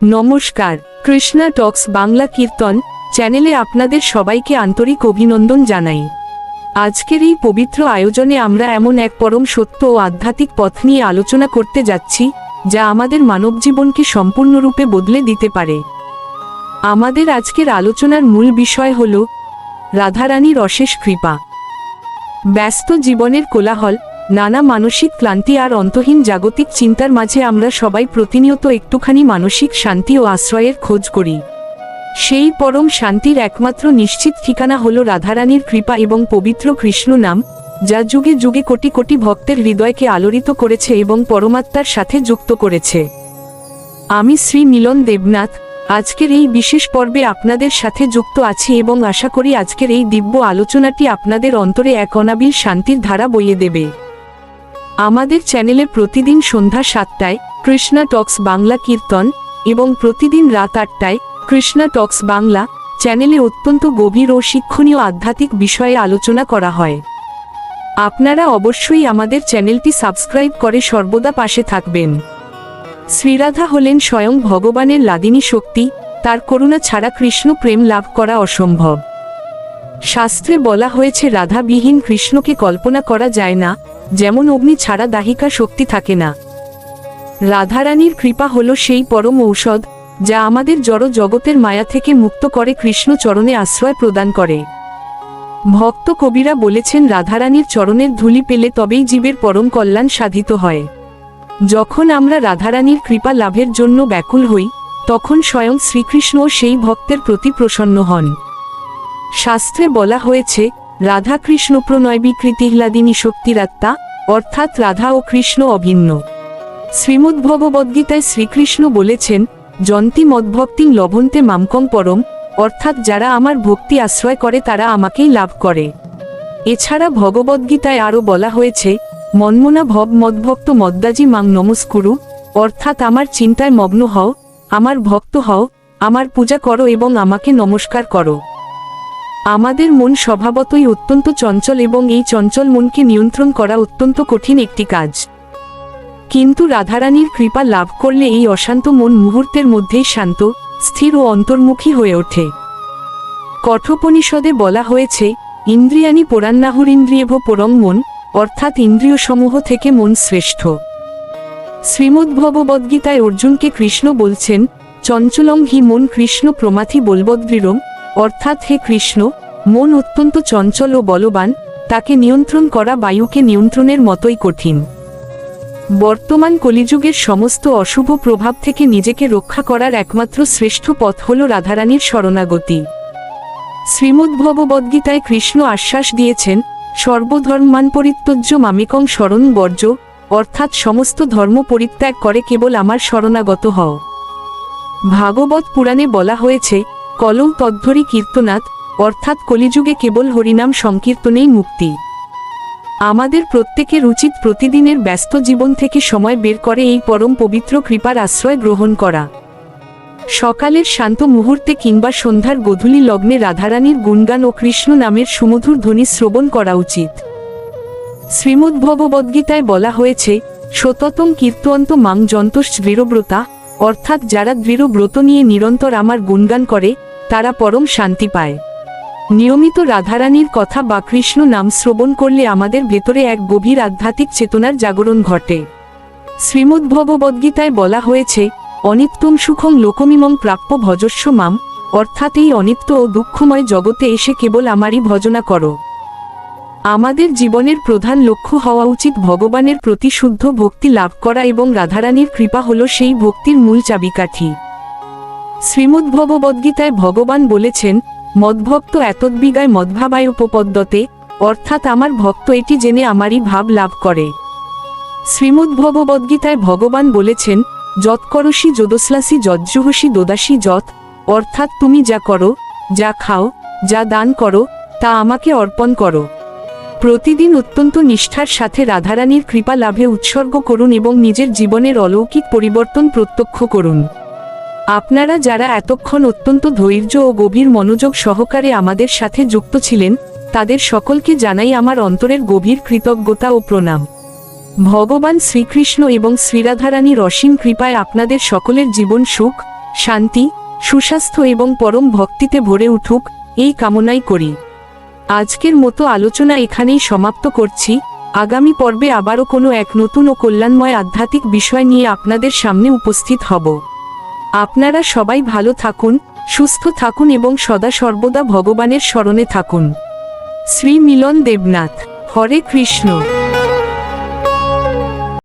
নমস্কার, কৃষ্ণা টক্স বাংলা কীর্তন চ্যানেলে আপনাদের সবাইকে আন্তরিক অভিনন্দন জানাই। আজকের এই পবিত্র আয়োজনে আমরা এমন এক পরম সত্য ও আধ্যাত্মিক পথ নিয়ে আলোচনা করতে যাচ্ছি, যা আমাদের মানবজীবনকে সম্পূর্ণরূপে বদলে দিতে পারে। আমাদের আজকের আলোচনার মূল বিষয় হল রাধারানীর অশেষ কৃপা। ব্যস্ত জীবনের কোলাহল, নানা মানসিক ক্লান্তি আর অন্তহীন জাগতিক চিন্তার মাঝে আমরা সবাই প্রতিনিয়ত একটুখানি মানসিক শান্তি ও আশ্রয়ের খোঁজ করি। সেই পরম শান্তির একমাত্র নিশ্চিত ঠিকানা হল রাধারানীর কৃপা এবং পবিত্র কৃষ্ণ নাম, যা যুগে যুগে কোটি কোটি ভক্তের হৃদয়কে আলোড়িত করেছে এবং পরমাত্মার সাথে যুক্ত করেছে। আমি শ্রী মিলন দেবনাথ আজকের এই বিশেষ পর্বে আপনাদের সাথে যুক্ত আছি এবং আশা করি আজকের এই দিব্য আলোচনাটি আপনাদের অন্তরে এক অনাবিল শান্তির ধারা বইয়ে দেবে। আমাদের চ্যানেলে প্রতিদিন সন্ধ্যা 7টায় কৃষ্ণা টক্স বাংলা কীর্তন এবং প্রতিদিন রাত 8টায় কৃষ্ণা টক্স বাংলা চ্যানেলে অত্যন্ত গভীর ও শিক্ষণীয় আধ্যাত্মিক বিষয়ে আলোচনা করা হয়। আপনারা অবশ্যই আমাদের চ্যানেলটি সাবস্ক্রাইব করে সর্বদা পাশে থাকবেন। শ্রীরাধা হলেন স্বয়ং ভগবানের লাদিনী শক্তি, তার করুণা ছাড়া কৃষ্ণ প্রেম লাভ করা অসম্ভব। শাস্ত্রে বলা হয়েছে রাধাবিহীন কৃষ্ণকে কল্পনা করা যায় না, যেমন অগ্নি ছাড়া দাহিকা শক্তি থাকে না। রাধারানীর কৃপা হল সেই পরম ঔষধ, যা আমাদের জড় জগতের মায়া থেকে মুক্ত করে কৃষ্ণ চরণে আশ্রয় প্রদান করে। ভক্ত কবিরা বলেছেন রাধারানীর চরণের ধূলি পেলে তবেই জীবের পরম কল্যাণ সাধিত হয়। যখন আমরা রাধারানীর কৃপা লাভের জন্য ব্যাকুল হই, তখন স্বয়ং শ্রীকৃষ্ণ সেই ভক্তের প্রতি প্রসন্ন হন। শাস্ত্রে বলা হয়েছে রাধা কৃষ্ণ প্রণয় বিকৃতিহ্লাদিনী শক্তিরাত্মা, অর্থাৎ রাধা ও কৃষ্ণ অভিন্ন। শ্রীমদ্ভগবদ্গীতায় শ্রীকৃষ্ণ বলেছেন যন্তি মদ্ভক্তিং লভন্তে মামকং পরম, অর্থাৎ যারা আমার ভক্তি আশ্রয় করে তারা আমাকেই লাভ করে। এছাড়া ভগবদ্গীতায় আরও বলা হয়েছে মন্মনা ভব মদ্ভক্ত মদ্দাজি মাং নমস্কুরু, অর্থাৎ আমার চিন্তায় মগ্ন হও, আমার ভক্ত হও, আমার পূজা করো এবং আমাকে নমস্কার করো। আমাদের মন স্বভাবতই অত্যন্ত চঞ্চল এবং এই চঞ্চল মনকে নিয়ন্ত্রণ করা অত্যন্ত কঠিন একটি কাজ। কিন্তু রাধারানীর কৃপা লাভ করলে এই অশান্ত মন মুহূর্তের মধ্যেই শান্ত, স্থির ও অন্তর্মুখী হয়ে ওঠে। কঠোপনিষদে বলা হয়েছে ইন্দ্রিয়ানি পুরান্নাহুরিন্দ্রিয়েভ পরং মন, অর্থাৎ ইন্দ্রিয়সমূহ থেকে মন শ্রেষ্ঠ। শ্রীমদ্ভগবদ্গীতায় অর্জুনকে কৃষ্ণ বলছেন চঞ্চলং হি মন কৃষ্ণ প্রমাথি বলবদ্দৃঢ়ম, অর্থাৎ হে কৃষ্ণ, মন অত্যন্ত চঞ্চল ও বলবান, তাকে নিয়ন্ত্রণ করা বায়ুকে নিয়ন্ত্রণের মতোই কঠিন। বর্তমান কলিযুগের সমস্ত অশুভ প্রভাব থেকে নিজেকে রক্ষা করার একমাত্র শ্রেষ্ঠ পথ হল রাধারানীর শরণাগতি। শ্রীমদ্ভগবদ্গীতায় কৃষ্ণ আশ্বাস দিয়েছেন সর্বধর্মান পরিত্যজ্য মামেকং শরণ বর্জ, অর্থাৎ সমস্ত ধর্ম পরিত্যাগ করে কেবল আমার শরণাগত হও। ভাগবত পুরাণে বলা হয়েছে কলৌ তদ্ধরি কীর্তনাৎ, অর্থাৎ কলিযুগে কেবল হরিনাম সংকীর্তনেই মুক্তি। আমাদের প্রত্যেকের উচিত প্রতিদিনের ব্যস্ত জীবন থেকে সময় বের করে এই পরম পবিত্র কৃপার আশ্রয় গ্রহণ করা। সকালের শান্ত মুহূর্তে কিংবা সন্ধ্যার গোধূলি লগ্নে রাধারানীর গুণগান ও কৃষ্ণ নামের সুমধুর ধ্বনি শ্রবণ করা উচিত। শ্রীমদ্ভগবদ্গীতায় বলা হয়েছে সততং কীর্তয়ন্ত মাং যন্তশ্চ দৃঢ়ব্রতা, অর্থাৎ যারা দৃঢ় ব্রত নিয়ে নিরন্তর আমার গুণগান করে তারা পরম শান্তি পায়। নিয়মিত রাধারানীর কথা বা কৃষ্ণ নাম শ্রবণ করলে আমাদের ভেতরে এক গভীর আধ্যাত্মিক চেতনার জাগরণ ঘটে। শ্রীমদ্ভগবদ্গীতায় বলা হয়েছে অনিত্যং সুখং লোকমিমং প্রাপ্য ভজস্ব মাম, অর্থাৎ এই অনিত্য ও দুঃখময় জগতে এসে কেবল আমারই ভজনা করো। আমাদের জীবনের প্রধান লক্ষ্য হওয়া উচিত ভগবানের প্রতি শুদ্ধ ভক্তি লাভ করা এবং রাধারানীর কৃপা হল সেই ভক্তির মূল চাবিকাঠি। শ্রীমদ্ভগবদ্গীতায় ভগবান বলেছেন মদ্ভক্ত এতদ্বিগায় মদ্ভাবায় উপপদ্যতে, অর্থাৎ আমার ভক্ত এটি জেনে আমারই ভাব লাভ করে। শ্রীমদ্ভগবদ্গীতায় ভগবান বলেছেন যৎকরসি যদস্লাসি যজ্জুহসি দোদাসি যৎ, অর্থাৎ তুমি যা করো, যা খাও, যা দান করো, তা আমাকে অর্পণ করো। প্রতিদিন অত্যন্ত নিষ্ঠার সাথে রাধারানীর কৃপা লাভে উৎসর্গ করুন এবং নিজের জীবনের অলৌকিক পরিবর্তন প্রত্যক্ষ করুন। আপনারা যারা এতক্ষণ অত্যন্ত ধৈর্য ও গভীর মনোযোগ সহকারে আমাদের সাথে যুক্ত ছিলেন, তাদের সকলকে জানাই আমার অন্তরের গভীর কৃতজ্ঞতা ও প্রণাম। ভগবান শ্রীকৃষ্ণ এবং শ্রীরাধারানীর অসীম কৃপায় আপনাদের সকলের জীবন সুখ, শান্তি সুস্বাস্থ্য এবং পরম ভক্তিতে ভরে উঠুক, এই কামনাই করি। আজকের মতো আলোচনা এখানেই সমাপ্ত করছি। আগামী পর্বে আবারও কোনো এক নতুন ও কল্যাণময় আধ্যাত্মিক বিষয় নিয়ে আপনাদের সামনে উপস্থিত হব। আপনারা সবাই ভালো থাকুন, সুস্থ থাকুন এবং সদা সর্বদা ভগবানের শরণে থাকুন। শ্রী মিলন দেবনাথ। হরে কৃষ্ণ।